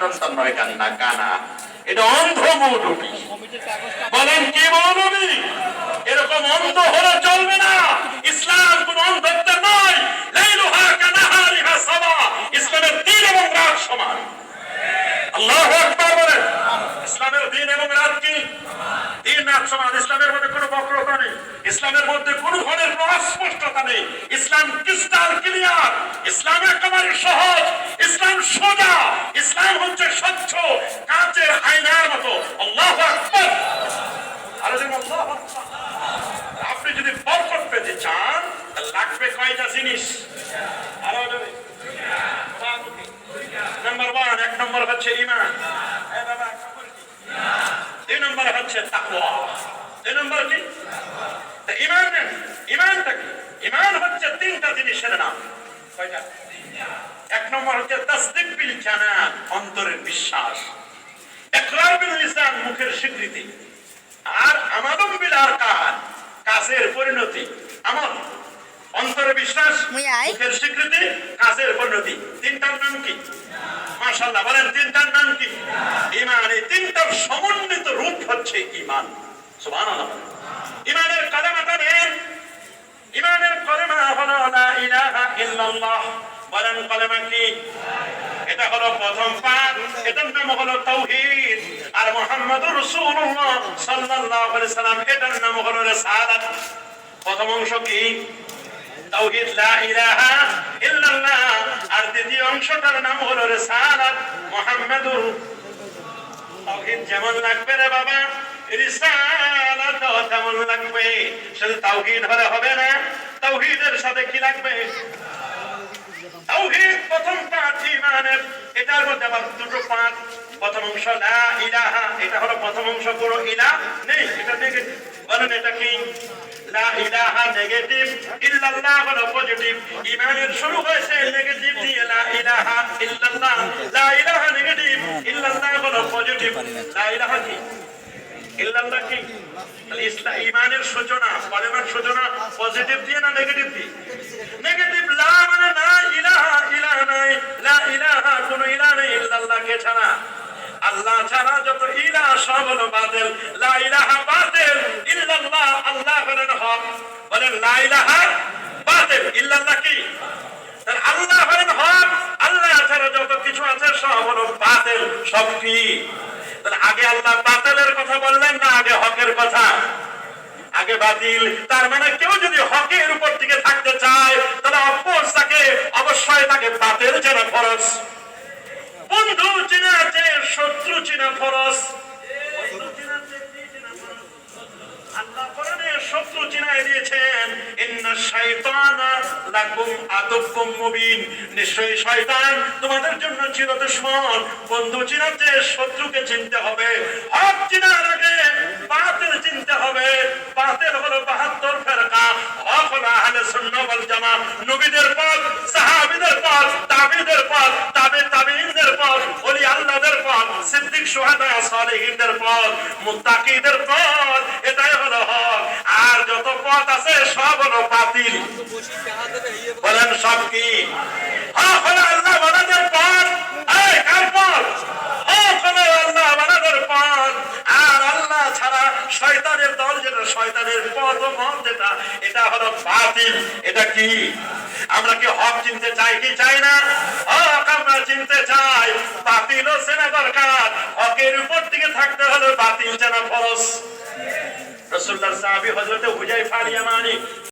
সন্তান নয় কান্না কানা, এটা অন্ধ মৌলবী। বলেন কি মৌলবী? এরকম অন্ধ হলে চলবে না। ইসলাম কোন অন্ধত্ব নয়। লাইলুহা কানাহারিহা সাওয়া। ইসলামের দিন এবং রাত সমান। আল্লাহু আকবার বলেন। ইসলামের দিন এবং রাত কি? দিন রাত সমান। ইসলামের মধ্যে কোনো বক্রতা নেই, ইসলামের মধ্যে কোনো ধরনের অস্পষ্টতা নেই। ইসলাম ক্রিস্টাল ক্লিয়ার, ইসলাম একেবারে সহজ, ইসলাম সোজা, ইসলাম হচ্ছে স্বচ্ছ কাঁচের আয়নার মতো। আল্লাহু আকবার। আর আল্লাহু আকবার। আপনি যদি বরকত পেতে চান লাগবে কয়টা জিনিস? আরো নাম্বার 1, এক নম্বর হচ্ছে ঈমান। দুই নম্বর হচ্ছে তাকওয়া। দুই নম্বর কি? ঈমান। ঈমানটা কি? ঈমান হচ্ছে তিনটা জিনিসের নাম। কয়টা? এক নম্বর হচ্ছে তাসদীক বিল জানান, অন্তরের বিশ্বাস। ইকরার বিল লিসান, মুখের স্বীকৃতি। আর আমালুম বিল আরকান, কাজের পরিণতি। আমল, অন্তরে বিশ্বাস, মুখের স্বীকৃতি, কাজের পরিণতি। তিনটার নাম কি? মাশাআল্লাহ বলেন, তিনটার নাম কি? ঈমান। এই তিনটার সমন্বিত রূপ হচ্ছে ঈমান। সুবহানাল্লাহ। ঈমানের কালেমাটা নেন। ঈমানের কালেমা হলো লা ইলাহা ইল্লাল্লাহ। বলেন কালেমা কি? এটা হলো প্রথম পাঠ, এটার নাম হলো তাওহীদ। আর মুহাম্মদুর রাসূলুল্লাহ সাল্লাল্লাহু আলাইহি সাল্লাম, এটার নাম হলো রিসালাত। প্রথম অংশ কি? তাওহীদ, লা ইলাহা ইল্লাল্লাহ। আর দ্বিতীয় অংশটার নাম হলো রিসালাত, মুহাম্মাদুর। তাওহীদ যেমন লাগবে রে বাবা, রিসালাত তেমন লাগবে। শুধু তাওহীদ হলে হবে না, তাওহীদের সাথে কি লাগবে? তাওহীদ প্রথম পাঠ ঈমানের। এটার মধ্যে আবার দুটো পাঠ। প্রথম অংশ লা ইলাহা, এটা হলো প্রথম অংশ। পুরো ইলাহ নেই, এটা নেগেটিভ। বলেন এটা কি? লা ইলাহা নেগেটিভ, ইল্লাল্লাহ হলো পজিটিভ। ঈমানের শুরু হয়েছে নেগেটিভ দিয়ে, লা ইলাহা ইল্লাল্লাহ। লা ইলাহা নেগেটিভ, ইল্লাল্লাহ হলো পজিটিভ। লা ইলাহা কি? ইল্লাল্লাহ কি? তাহলে ইসলাম ঈমানের সূচনা, কলেমার সূচনা পজিটিভ দিয়ে না নেগেটিভ দিয়ে? নেগেটিভ। লা মানে না, ইলাহা ইলাহ নাই, লা ইলাহা কোনো ইলাহ নেই ইল্লাল্লাহ কে ছাড়া। আল্লাহ ছাড়া যত ইলাহ সব হলো বাতিল। লা ইলাহা বাতিল, ইল্লাল্লাহ আল্লাহ হলেন হক। বলেন লা ইলাহা বাতিল, ইল্লাল্লাহ কি? তাহলে আল্লাহ হলেন হক, আল্লাহ ছাড়া যত কিছু আছে সব হলো বাতিল। সব কি? তাহলে আগে আল্লাহ বাতিলের কথা বললেন না আগে হকের কথা? আগে বাতিল। তার মানে কেউ যদি হকের উপর থেকে থাকতে চায় তাহলে অবশ্যই তাকে বাতিল চেনা ফরজ। বন্ধু চেনা আছে, শত্রু চেনা ফরজ। আল্লাহ কোরআনে শত্রু চিনায় দিয়েছেন, ইন্নাশ শাইতানা লাকুম আদুউম মুবিন। নিশ্চয়ই শয়তান তোমাদের জন্য চির দুশমন। বন্ধু চিনাতে শত্রুকে চিনতে হবে। হক চিনার আগে বাতিল চিনতে হবে। বাতিল হলো ৭২ ফিরকা, হক হলো আহলে সুন্নাহ ওয়াল জামাত। নবীদের পথ, সাহাবীদের পথ, তাবিঈদের পথ, তাবিঈনদের পথ, ওলি আল্লাহদের পথ, সিদ্দিক, শুহাদা, সালেহিনদের পথ, মুত্তাকিদের পথ। এটাই হলো হক। আর যত পথ আছে সব হলো বাতিল। বলেন সব কি? হক হলো আল্লাহ ওয়ালাদের পথ। এই কার পথ? হক হলো আল্লাহ ওয়ালাদের পথ। আর আল্লাহ ছাড়া শয়তানের দল যেটা, শয়তানের পথ ও মত যেটা, এটা হলো বাতিল। এটা কি? আমরা কি হক চিনতে চাই কি চাই না? হক আমরা চিনতে চাই, বাতিলও চেনা দরকার। হকের উপর থেকে থাকতে হলে বাতিল চেনা ফরজ। রাসূলুল্লাহর সাহাবী হযরত হুযায়ফা আল ইয়ামানী